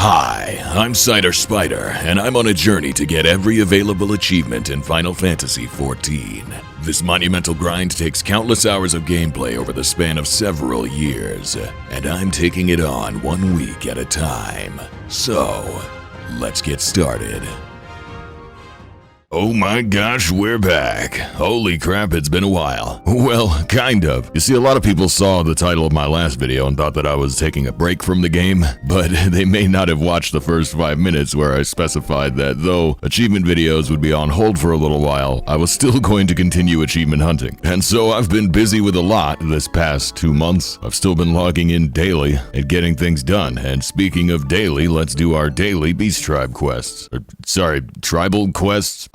Hi, I'm Cider Spider, and I'm on a journey to get every available achievement in Final Fantasy XIV. This monumental grind takes countless hours of gameplay over the span of several years, and I'm taking it on 1 week at a time. So, let's get started. Oh my gosh, we're back. Holy crap, it's been a while. Well, kind of. You see, a lot of people saw the title of my last video and thought that I was taking a break from the game, but they may not have watched the first 5 minutes where I specified that though achievement videos would be on hold for a little while, I was still going to continue achievement hunting. And so I've been busy with a lot this past 2 months. I've still been logging in daily and getting things done. And speaking of daily, let's do our daily Beast Tribe quests. Tribal quests?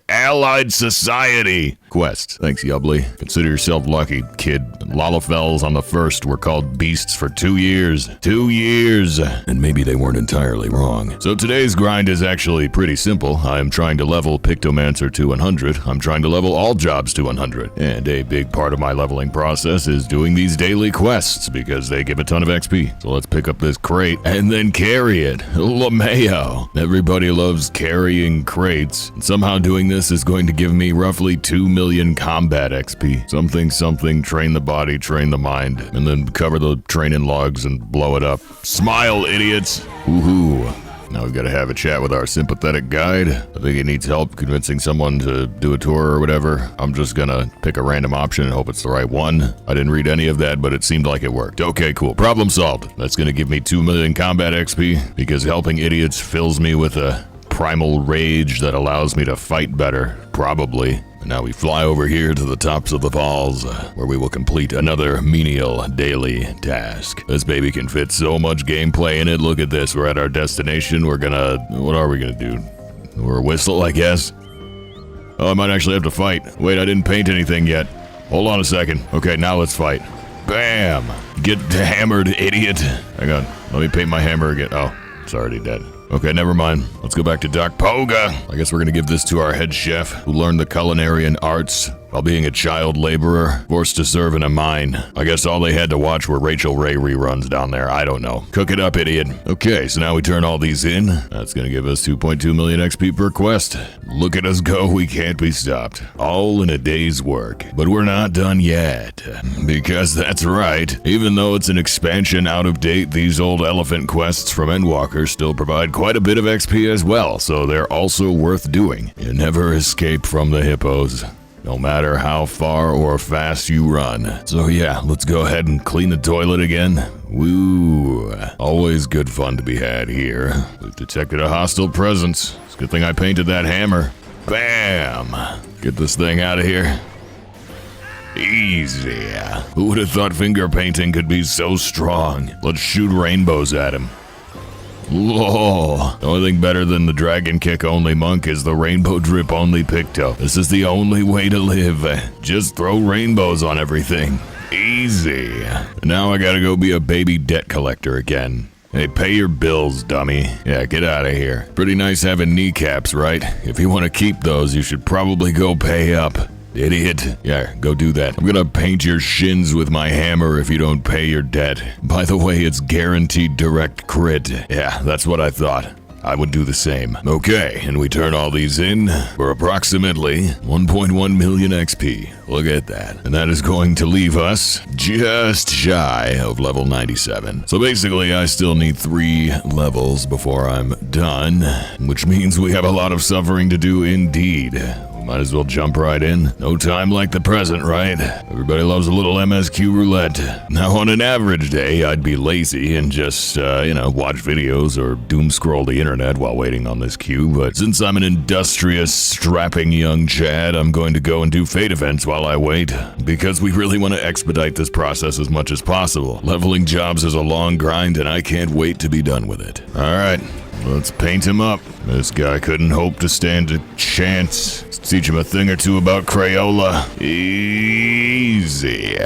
Allied Society quest. Thanks, Yubbly. Consider yourself lucky, kid. Lalafels on the first were called beasts for 2 years. 2 years! And maybe they weren't entirely wrong. So today's grind is actually pretty simple. I am trying to level Pictomancer to 100. I'm trying to level all jobs to 100. And a big part of my leveling process is doing these daily quests because they give a ton of XP. So let's pick up this crate and then carry it. LeMayo. Everybody loves carrying crates. And somehow doing this is going to give me roughly 2 million combat XP. Something, train the body, train the mind, and then cover the training logs and blow it up. Smile, idiots! Woohoo! Now we've got to have a chat with our sympathetic guide. I think he needs help convincing someone to do a tour or whatever. I'm just gonna pick a random option and hope it's the right one. I didn't read any of that, but it seemed like it worked. Okay, cool. Problem solved. That's gonna give me 2 million combat XP because helping idiots fills me with a primal rage that allows me to fight better, probably. And now we fly over here to the tops of the falls, where we will complete another menial daily task. This baby can fit so much gameplay in it. Look at this, we're at our destination. What are we gonna do? We're whistle, I guess? Oh, I might actually have to fight. Wait, I didn't paint anything yet. Hold on a second. Okay, now let's fight. Bam! Get hammered, idiot. Hang on, let me paint my hammer again. Oh, it's already dead. Okay, never mind. Let's go back to Doc Poga. I guess we're gonna give this to our head chef, who learned the culinary arts while being a child laborer, forced to serve in a mine. I guess all they had to watch were Rachel Ray reruns down there. I don't know. Cook it up, idiot. Okay, so now we turn all these in. That's gonna give us 2.2 million XP per quest. Look at us go, we can't be stopped. All in a day's work. But we're not done yet. Because that's right. Even though it's an expansion out of date, these old elephant quests from Endwalker still provide quite a bit of XP as well, so they're also worth doing. You never escape from the hippos, no matter how far or fast you run. So yeah, let's go ahead and clean the toilet again. Woo! Always good fun to be had here. We've detected a hostile presence. It's a good thing I painted that hammer. Bam! Get this thing out of here. Easy. Who would have thought finger painting could be so strong? Let's shoot rainbows at him. Whoa. The only thing better than the dragon kick only monk is the rainbow drip only Picto. This is the only way to live. Just throw rainbows on everything. Easy. Now I gotta go be a baby debt collector again. Hey, pay your bills, dummy. Yeah, get out of here. Pretty nice having kneecaps, right? If you want to keep those, you should probably go pay up. Idiot. Yeah, go do that. I'm gonna paint your shins with my hammer if you don't pay your debt. By the way, it's guaranteed direct crit. Yeah, that's what I thought. I would do the same. Okay, and we turn all these in for approximately 1.1 million XP. Look at that. And that is going to leave us just shy of level 97. So basically, I still need 3 levels before I'm done, which means we have a lot of suffering to do indeed. Might as well jump right in. No time like the present, right? Everybody loves a little MSQ roulette. Now, on an average day, I'd be lazy and just, watch videos or doom scroll the internet while waiting on this queue. But since I'm an industrious, strapping young Chad, I'm going to go and do fate events while I wait. Because we really want to expedite this process as much as possible. Leveling jobs is a long grind, and I can't wait to be done with it. All right. Let's paint him up. This guy couldn't hope to stand a chance. Let's teach him a thing or two about Crayola. Easy.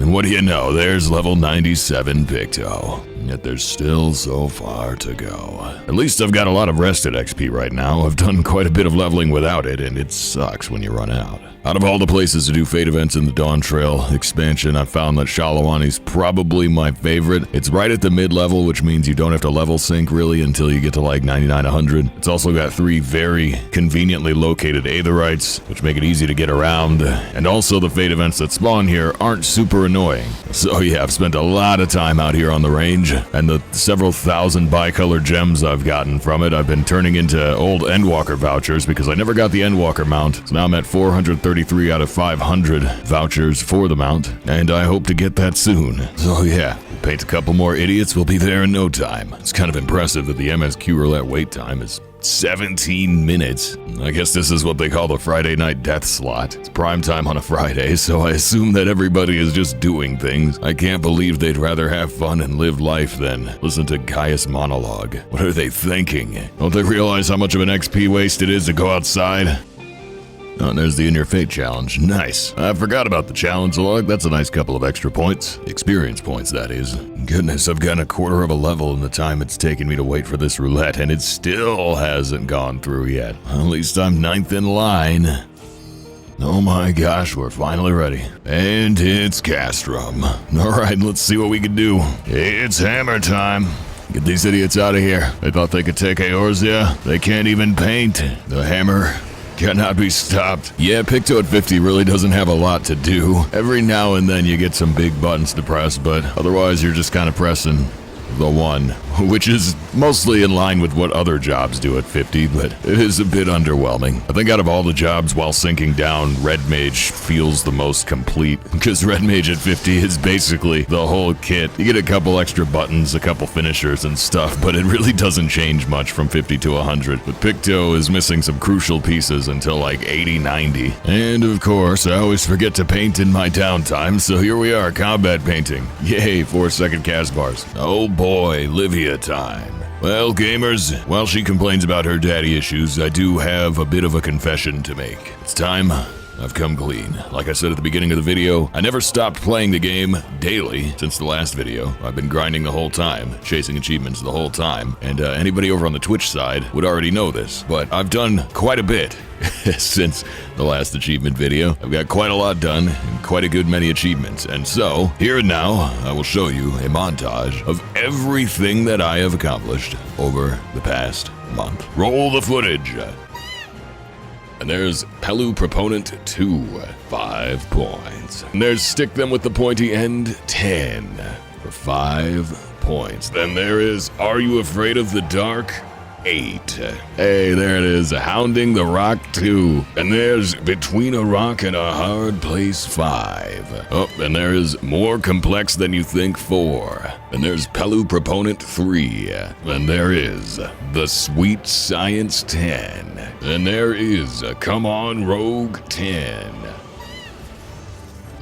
And what do you know, there's level 97 Picto. Yet there's still so far to go. At least I've got a lot of rested XP right now. I've done quite a bit of leveling without it, and it sucks when you run out. Out of all the places to do fate events in the Dawntrail expansion, I found that Shalawani's probably my favorite. It's right at the mid-level, which means you don't have to level sync really until you get to like 99, 100. It's also got 3 very conveniently located Aetherites, which make it easy to get around. And also the fate events that spawn here aren't super annoying. So yeah, I've spent a lot of time out here on the range, and the several thousand bicolored gems I've gotten from it, I've been turning into old Endwalker vouchers because I never got the Endwalker mount. So now I'm at 433 out of 500 vouchers for the mount, and I hope to get that soon. So yeah, paint a couple more idiots, we'll be there in no time. It's kind of impressive that the MSQ roulette wait time is 17 minutes. I guess this is what they call the Friday night death slot. It's prime time on a Friday, so I assume that everybody is just doing things. I can't believe they'd rather have fun and live life than listen to Gaius monologue. What are they thinking? Don't they realize how much of an XP waste it is to go outside? Oh, and there's the In Your Fate challenge. Nice. I forgot about the challenge log. That's a nice couple of extra points. Experience points, that is. Goodness, I've gotten a quarter of a level in the time it's taken me to wait for this roulette, and it still hasn't gone through yet. At least I'm 9th in line. Oh my gosh, we're finally ready. And it's Castrum. Alright, let's see what we can do. It's hammer time. Get these idiots out of here. They thought they could take Eorzea. They can't even paint. The hammer cannot be stopped. Yeah, Picto at 50 really doesn't have a lot to do. Every now and then you get some big buttons to press, but otherwise you're just kind of pressing the one, which is mostly in line with what other jobs do at 50, but it is a bit underwhelming. I think out of all the jobs while sinking down, Red Mage feels the most complete, because Red Mage at 50 is basically the whole kit. You get a couple extra buttons, a couple finishers and stuff, but it really doesn't change much from 50 to 100. But Picto is missing some crucial pieces until like 80, 90. And of course, I always forget to paint in my downtime, so here we are, combat painting. Yay, 4-second cast bars. Oh boy, Livia Time. Well, gamers, while she complains about her daddy issues, I do have a bit of a confession to make. It's time I've come clean. Like I said at the beginning of the video, I never stopped playing the game daily since the last video. I've been grinding the whole time, chasing achievements the whole time, and anybody over on the Twitch side would already know this, but I've done quite a bit since the last achievement video. I've got quite a lot done, and quite a good many achievements, and so, here and now, I will show you a montage of everything that I have accomplished over the past month. Roll the footage! And there's Pelu Proponent 2, 5 points. And there's Stick Them with the Pointy End, 10, for 5 points. Then there is Are You Afraid of the Dark? 8. Hey, there it is, Hounding the Rock 2. And there's Between a Rock and a Hard Place 5. Oh, and there is More Complex Than You Think 4. And there's Pelu Proponent 3. And there is The Sweet Science 10. And there is Come On Rogue 10.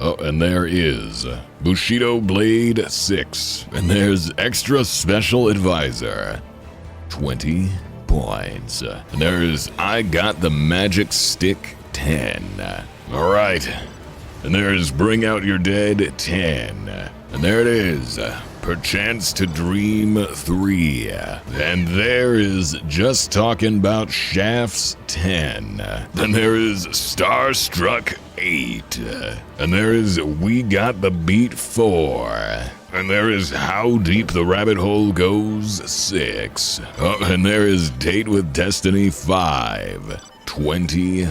Oh, and there is Bushido Blade 6. And there's Extra Special Advisor, 20 points. And there's I Got the Magic Stick 10. Alright. And there's Bring Out Your Dead 10. And there it is. Perchance to Dream 3. And there is Just Talking About Shafts 10. Then there is Starstruck 8. And there is We Got the Beat 4. And there is How Deep the Rabbit Hole Goes 6. Oh, and there is Date with Destiny 5. 20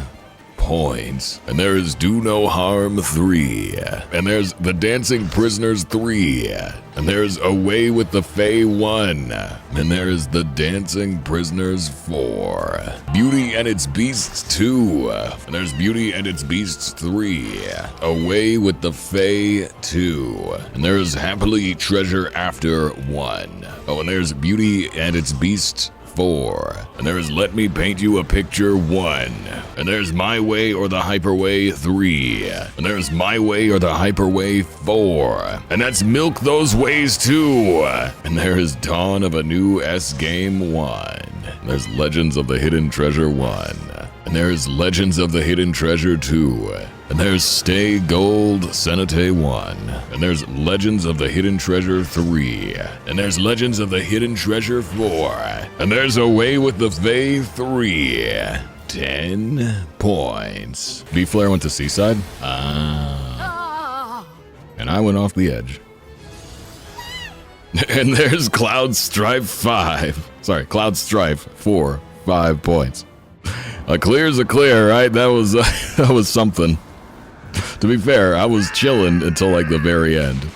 points. And there is Do No Harm 3. And there's The Dancing Prisoners 3. And there's Away with the Fae 1. And there's The Dancing Prisoners 4. Beauty and Its Beasts 2. And there's Beauty and Its Beasts 3. Away with the Fae 2. And there's Happily Treasure After 1. Oh, and there's Beauty and Its Beasts 4. And there's Let Me Paint You a Picture 1. And there's My Way or the Hyperway 3. And there's My Way or the Hyperway 4. And that's Milk Those Ways 2. And there's Dawn of a New S Game 1. And there's Legends of the Hidden Treasure 1. And there's Legends of the Hidden Treasure 2. And there's Stay Gold Senate 1. And there's Legends of the Hidden Treasure 3. And there's Legends of the Hidden Treasure 4. And there's Away with the Fae 3. 10 points. B-Flare went to Seaside? And I went off the edge. And there's Cloud Strife 5. Sorry, Cloud Strife 4. 5 points. A clear's a clear, right? That was something. To be fair, I was chilling until like the very end.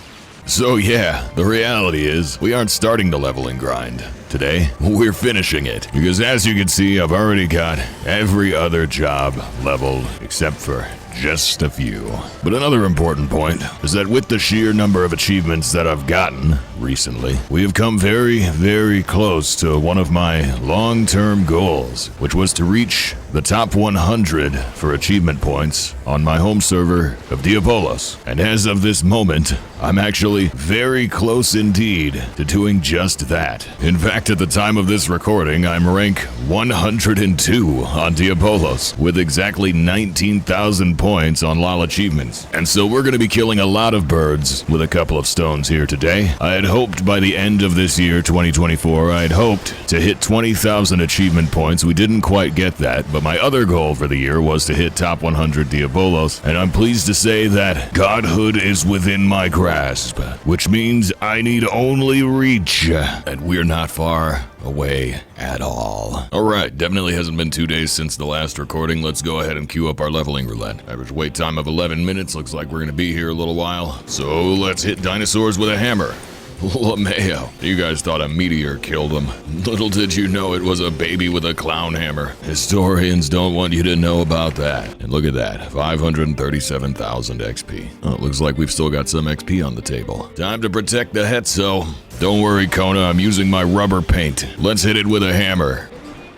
So yeah, the reality is we aren't starting the leveling grind today. We're finishing it. Because as you can see, I've already got every other job leveled except for just a few. But another important point is that with the sheer number of achievements that I've gotten recently, we have come very, very close to one of my long-term goals, which was to reach the top 100 for achievement points on my home server of Diabolos. And as of this moment, I'm actually very close indeed to doing just that. In fact, at the time of this recording, I'm rank 102 on Diabolos, with exactly 19,000 points on LOL achievements. And so we're going to be killing a lot of birds with a couple of stones here today. I had hoped by the end of this year, 2024, I had hoped to hit 20,000 achievement points. We didn't quite get that, but my other goal for the year was to hit top 100 Diabolos, and I'm pleased to say that godhood is within my grasp, which means I need only reach, and we're not far away at all. Alright, definitely hasn't been 2 days since the last recording. Let's go ahead and queue up our leveling roulette. Average wait time of 11 minutes. Looks like we're gonna be here a little while. So let's hit dinosaurs with a hammer. LeMayo. You guys thought a meteor killed him. Little did you know it was a baby with a clown hammer. Historians don't want you to know about that. And look at that, 537,000 XP. Oh, it looks like we've still got some XP on the table. Time to protect the Hetzo. Don't worry, Kona, I'm using my rubber paint. Let's hit it with a hammer.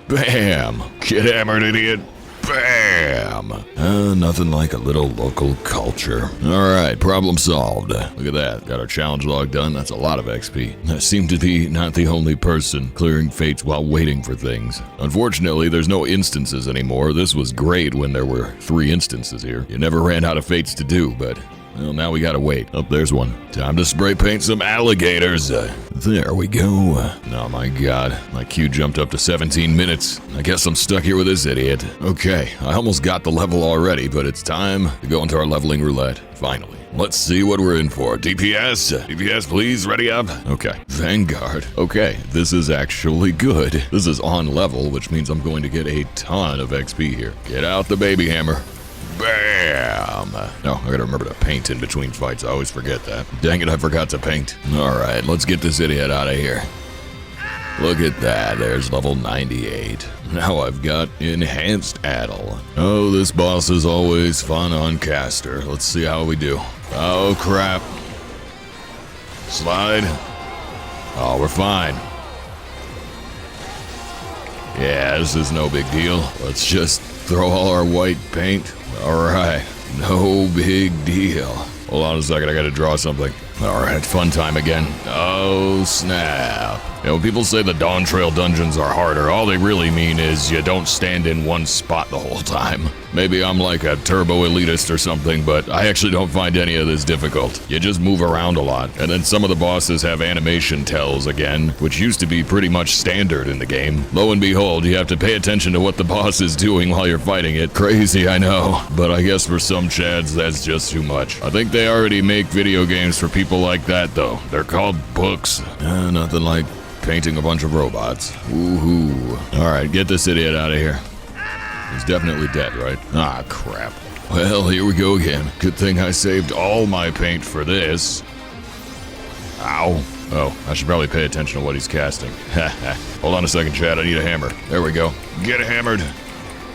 Bam! Get hammered, idiot. Bam! Nothing like a little local culture. Alright, problem solved. Look at that, got our challenge log done. That's a lot of XP. I seem to be not the only person clearing fates while waiting for things. Unfortunately, there's no instances anymore. This was great when there were 3 instances here. You never ran out of fates to do, but well, now we gotta wait. Oh, there's one. Time to spray paint some alligators. There we go. Oh my god, my queue jumped up to 17 minutes. I guess I'm stuck here with this idiot. Okay, I almost got the level already, but it's time to go into our leveling roulette. Finally. Let's see what we're in for. DPS? DPS, please, ready up. Okay. Vanguard. Okay, this is actually good. This is on level, which means I'm going to get a ton of XP here. Get out the baby hammer. Bam! No, I gotta remember to paint in between fights. I always forget that. Dang it, I forgot to paint. Alright, let's get this idiot out of here. Look at that, there's level 98. Now I've got Enhanced Addle. Oh, this boss is always fun on caster. Let's see how we do. Oh, crap. Slide. Oh, we're fine. Yeah, this is no big deal. Let's just throw all our white paint. Alright, no big deal. Hold on a second, I gotta draw something. Alright, fun time again. Oh, snap. You know, when people say the Dawntrail dungeons are harder, all they really mean is you don't stand in one spot the whole time. Maybe I'm like a turbo elitist or something, but I actually don't find any of this difficult. You just move around a lot. And then some of the bosses have animation tells again, which used to be pretty much standard in the game. Lo and behold, you have to pay attention to what the boss is doing while you're fighting it. Crazy, I know, but I guess for some chads, that's just too much. I think they already make video games for people like that, though. They're called books. Nothing like painting a bunch of robots. Woohoo. Alright, get this idiot out of here. He's definitely dead, right? Ah, crap. Well, here we go again. Good thing I saved all my paint for this. Ow. Oh, I should probably pay attention to what he's casting. Hold on a second, Chad. I need a hammer. There we go. Get hammered.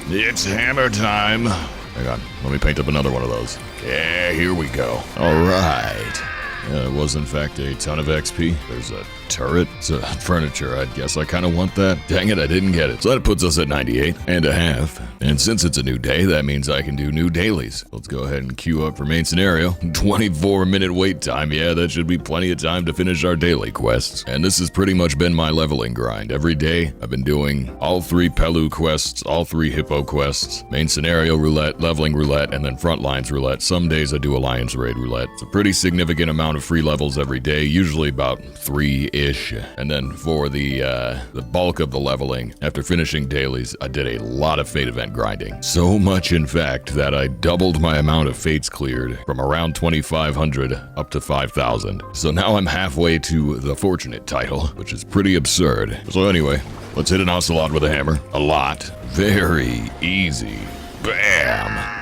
It's hammer time. Hang on. Let me paint up another one of those. Yeah, here we go. Alright. Yeah, it was in fact a ton of XP. There's a turret. It's a furniture. I guess I kind of want that. Dang it, I didn't get it. So that puts us at 98.5. And since it's a new day, that means I can do new dailies. Let's go ahead and queue up for main scenario. 24-minute wait time. Yeah, that should be plenty of time to finish our daily quests. And this has pretty much been my leveling grind. Every day, I've been doing all 3 Pelu quests, all 3 Hippo quests, main scenario roulette, leveling roulette, and then Frontlines roulette. Some days I do Alliance raid roulette. It's a pretty significant amount of free levels every day, usually about 3-ish. And then for the bulk of the leveling, after finishing dailies, I did a lot of fate event grinding. So much, in fact, that I doubled my amount of fates cleared from around 2,500 up to 5,000. So now I'm halfway to the Fortunate title, which is pretty absurd. So anyway, let's hit an ocelot with a hammer. A lot. Very easy. Bam!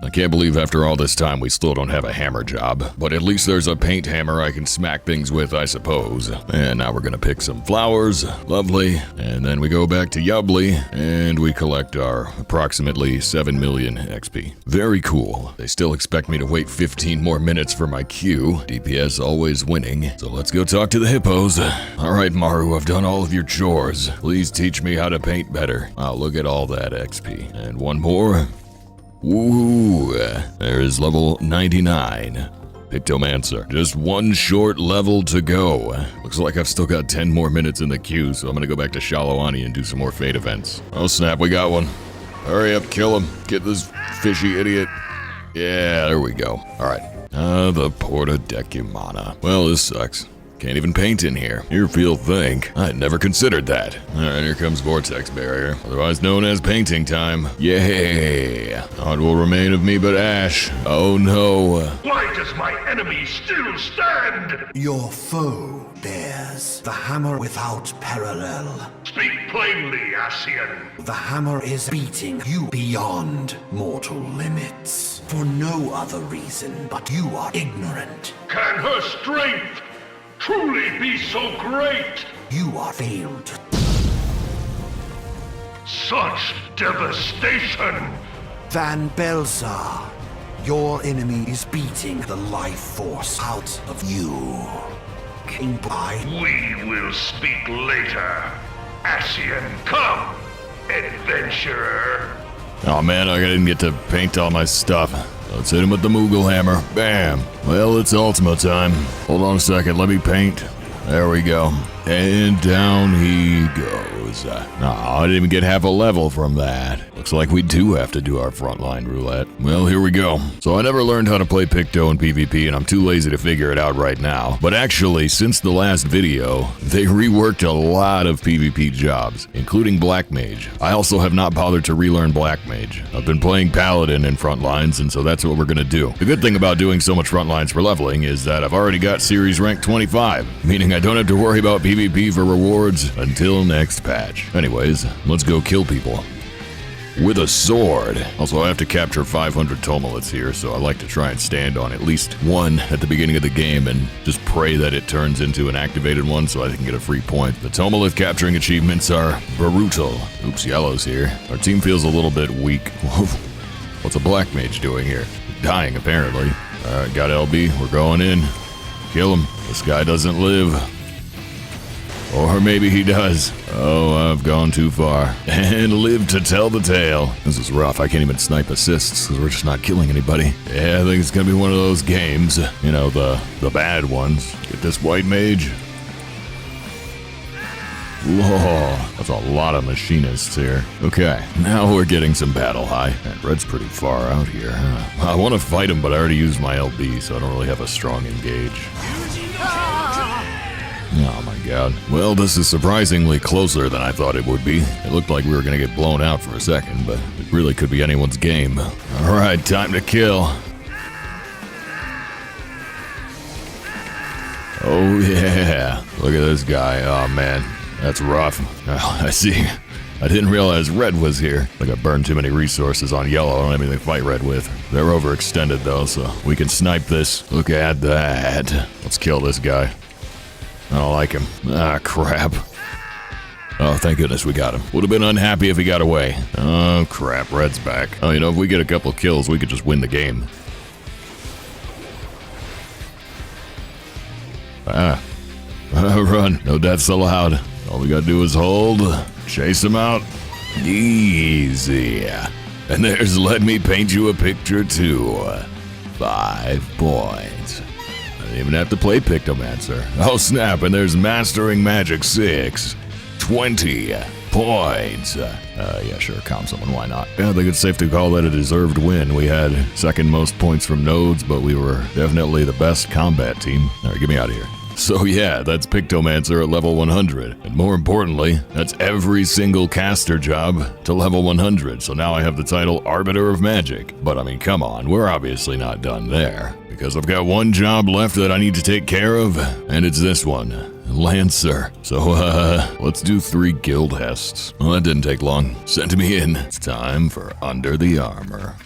I can't believe after all this time we still don't have a hammer job, but at least there's a paint hammer I can smack things with, I suppose. And now we're gonna pick some flowers, lovely, and then we go back to Yubbly, and we collect our approximately 7 million XP. Very cool. They still expect me to wait 15 more minutes for my queue. DPS always winning, so let's go talk to the hippos. Alright Maru, I've done all of your chores. Please teach me how to paint better. Wow, look at all that XP. And one more. Woo! There is level 99. Pictomancer. Just one short level to go. Looks like I've still got 10 more minutes in the queue, so I'm gonna go back to Shalawani and do some more fate events. Oh snap, we got one. Hurry up, kill him. Get this fishy idiot. Yeah, there we go. Alright. The Porta Decumana. Well, this sucks. Can't even paint in here. Your field think. I'd never considered that. Alright, here comes Vortex Barrier, otherwise known as painting time. Yay! Naught will remain of me but ash. Oh no. Why does my enemy still stand? Your foe bears the hammer without parallel. Speak plainly, Ascian. The hammer is beating you beyond mortal limits. For no other reason but you are ignorant. Can her strength truly be so great? You are failed. Such devastation! Van Belzar, your enemy is beating the life force out of you. King Bly. We will speak later. Ascian, come, adventurer. Oh man, I didn't get to paint all my stuff. Let's hit him with the Moogle hammer. Bam. Well, it's Ultima time. Hold on a second, let me paint. There we go. And down he goes. I didn't even get half a level from that. Looks like we do have to do our frontline roulette. Well, here we go. So I never learned how to play Picto in PvP, and I'm too lazy to figure it out right now. But actually, since the last video, they reworked a lot of PvP jobs, including Black Mage. I also have not bothered to relearn Black Mage. I've been playing Paladin in Frontlines, and so that's what we're gonna do. The good thing about doing so much Frontlines for leveling is that I've already got series rank 25, meaning I don't have to worry about PvP for rewards until next patch. Anyways, let's go kill people. With a sword. Also, I have to capture 500 Tomoliths here, so I like to try and stand on at least one at the beginning of the game and just pray that it turns into an activated one so I can get a free point. The Tomolith capturing achievements are brutal. Oops, Yellow's here. Our team feels a little bit weak. What's a Black Mage doing here? Dying, apparently. Alright, got LB. We're going in. Kill him. This guy doesn't live. Or maybe he does. Oh, I've gone too far. And live to tell the tale. This is rough. I can't even snipe assists because we're just not killing anybody. Yeah, I think it's gonna be one of those games. You know, the bad ones. Get this white mage. Whoa, that's a lot of machinists here. Okay, now we're getting some battle high. And Red's pretty far out here, huh? I want to fight him, but I already used my LB, so I don't really have a strong engage. Oh my god. Well, this is surprisingly closer than I thought it would be. It looked like we were gonna get blown out for a second, but it really could be anyone's game. Alright, time to kill. Oh yeah. Look at this guy. Oh man, that's rough. Oh, I see. I didn't realize Red was here. Like I burned too many resources on Yellow. I don't have anything to fight Red with. They're overextended though, so we can snipe this. Look at that. Let's kill this guy. I don't like him. Ah, crap. Oh, thank goodness we got him. Would have been unhappy if he got away. Oh, crap. Red's back. Oh, you know, if we get a couple kills, we could just win the game. Run. No deaths allowed. All we gotta do is hold. Chase him out. Easy. And there's Let Me Paint You a Picture too. 5 points. I didn't even have to play Pictomancer. Oh snap, and there's Mastering Magic 6. 20 points. Yeah, sure, count someone, why not? Yeah, I think it's safe to call that a deserved win. We had second most points from nodes, but we were definitely the best combat team. Alright, get me out of here. So yeah, that's Pictomancer at level 100. And more importantly, that's every single caster job to level 100. So now I have the title Arbiter of Magic. But I mean, come on, we're obviously not done there. Because I've got one job left that I need to take care of, and it's this one. Lancer. So, let's do 3 guild hests. Well, that didn't take long. Send me in. It's time for Under the Armor.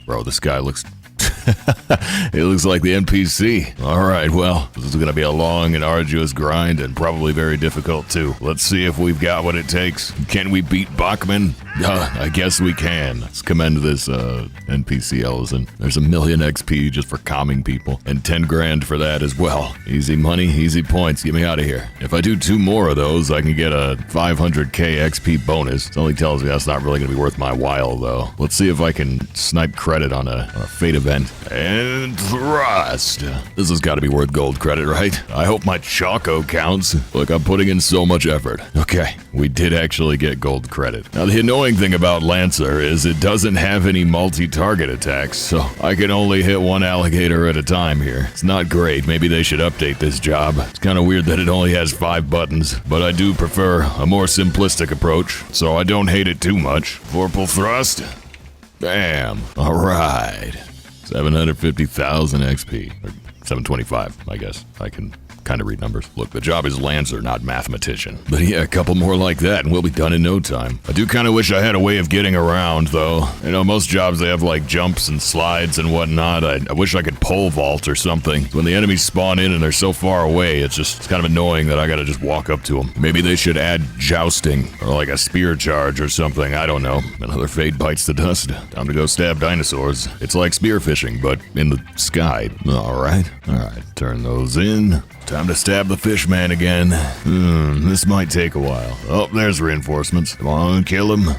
Bro, this guy looks... It looks like the NPC. Alright, well, this is gonna be a long and arduous grind and probably very difficult too. Let's see if we've got what it takes. Can we beat Bachman? I guess we can. Let's commend this NPC Ellison. There's a million XP just for calming people, and 10 grand for that as well. Easy money, easy points. Get me out of here. If I do 2 more of those, I can get a 500k XP bonus. It only tells me that's not really gonna be worth my while though. Let's see if I can snipe credit on a fate event. And thrust. This has got to be worth gold credit, right? I hope my Choco counts. Look, I'm putting in so much effort. Okay, we did actually get gold credit. Now, the annoying thing about Lancer is it doesn't have any multi-target attacks, so I can only hit 1 alligator at a time here. It's not great. Maybe they should update this job. It's kind of weird that it only has 5 buttons, but I do prefer a more simplistic approach, so I don't hate it too much. Vorpal thrust. Bam. All right. 750,000 XP, or 725, I guess. I can kind of read numbers. Look, the job is Lancer, not mathematician. But yeah, a couple more like that and we'll be done in no time. I do kind of wish I had a way of getting around, though. You know, most jobs, they have like jumps and slides and whatnot. I wish I could pole vault or something. When the enemies spawn in and they're so far away, it's kind of annoying that I gotta just walk up to them. Maybe they should add jousting, or like a spear charge or something, I don't know. Another fate bites the dust. Time to go stab dinosaurs. It's like spearfishing, but in the sky. Alright, turn those in. Time to stab the fish man again. This might take a while. Oh, there's reinforcements. Come on, kill him.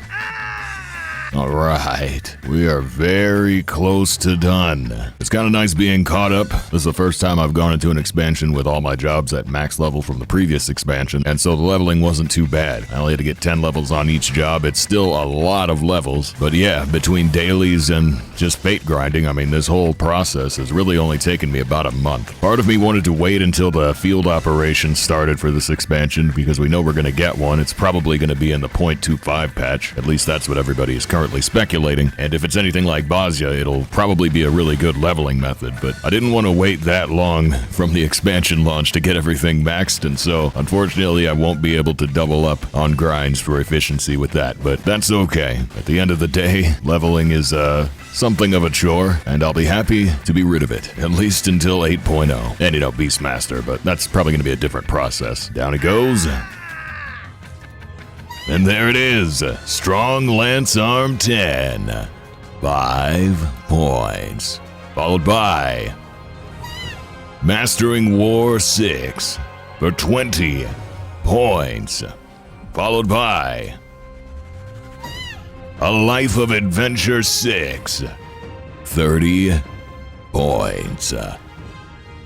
Alright, we are very close to done. It's kind of nice being caught up. This is the first time I've gone into an expansion with all my jobs at max level from the previous expansion, and so the leveling wasn't too bad. I only had to get 10 levels on each job. It's still a lot of levels, but yeah, between dailies and just fate grinding, I mean, this whole process has really only taken me about a month. Part of me wanted to wait until the field operations started for this expansion, because we know we're going to get one. It's probably going to be in the 0.25 patch. At least that's what everybody is currently speculating, and if it's anything like Bosnia, it'll probably be a really good leveling method, but I didn't want to wait that long from the expansion launch to get everything maxed, and so unfortunately I won't be able to double up on grinds for efficiency with that, but that's okay. At the end of the day, leveling is something of a chore, and I'll be happy to be rid of it, at least until 8.0. And you know, Beastmaster, but that's probably going to be a different process. Down it goes. And there it is, Strong Lance Arm 10, 5 points, followed by Mastering War 6 for 20 points, followed by A Life of Adventure 6, 30 points.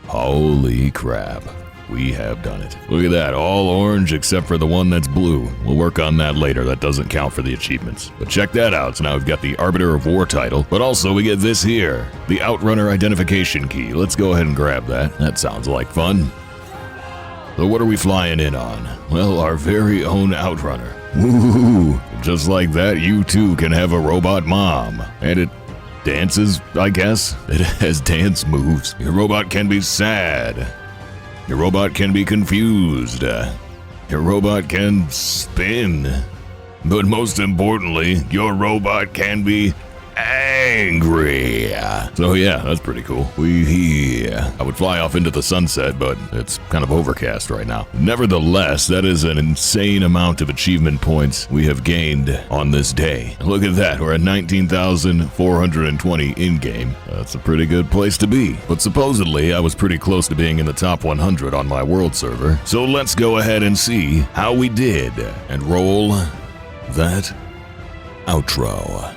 Holy crap. We have done it. Look at that, all orange except for the one that's blue. We'll work on that later, that doesn't count for the achievements. But check that out, so now we've got the Arbiter of War title, but also we get this here, the Outrunner Identification Key. Let's go ahead and grab that. That sounds like fun. So what are we flying in on? Well, our very own Outrunner. Woohoo! Just like that, you too can have a robot mom. And it dances, I guess? It has dance moves. Your robot can be sad. Your robot can be confused. Your robot can spin. But most importantly, your robot can be angry. angry. So yeah, that's pretty cool. I would fly off into the sunset, but it's kind of overcast right now. Nevertheless, that is an insane amount of achievement points we have gained on this day. Look at that, we're at 19,420 in-game. That's a pretty good place to be. But supposedly, I was pretty close to being in the top 100 on my world server. So let's go ahead and see how we did. And roll that outro.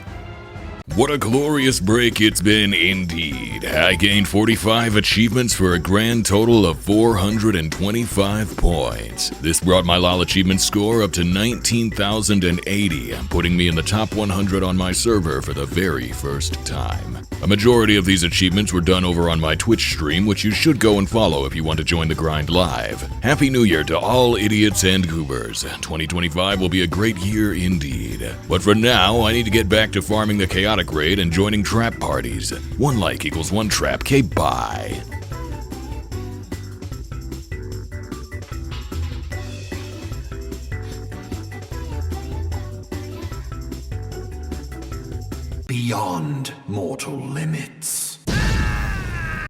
What a glorious break it's been indeed. I gained 45 achievements for a grand total of 425 points. This brought my LoL achievement score up to 19,080, putting me in the top 100 on my server for the very first time. A majority of these achievements were done over on my Twitch stream, which you should go and follow if you want to join the grind live. Happy New Year to all idiots and goobers. 2025 will be a great year indeed. But for now, I need to get back to farming the chaotic raid and joining trap parties. 1 like equals 1 trap. Bye. Beyond mortal limits.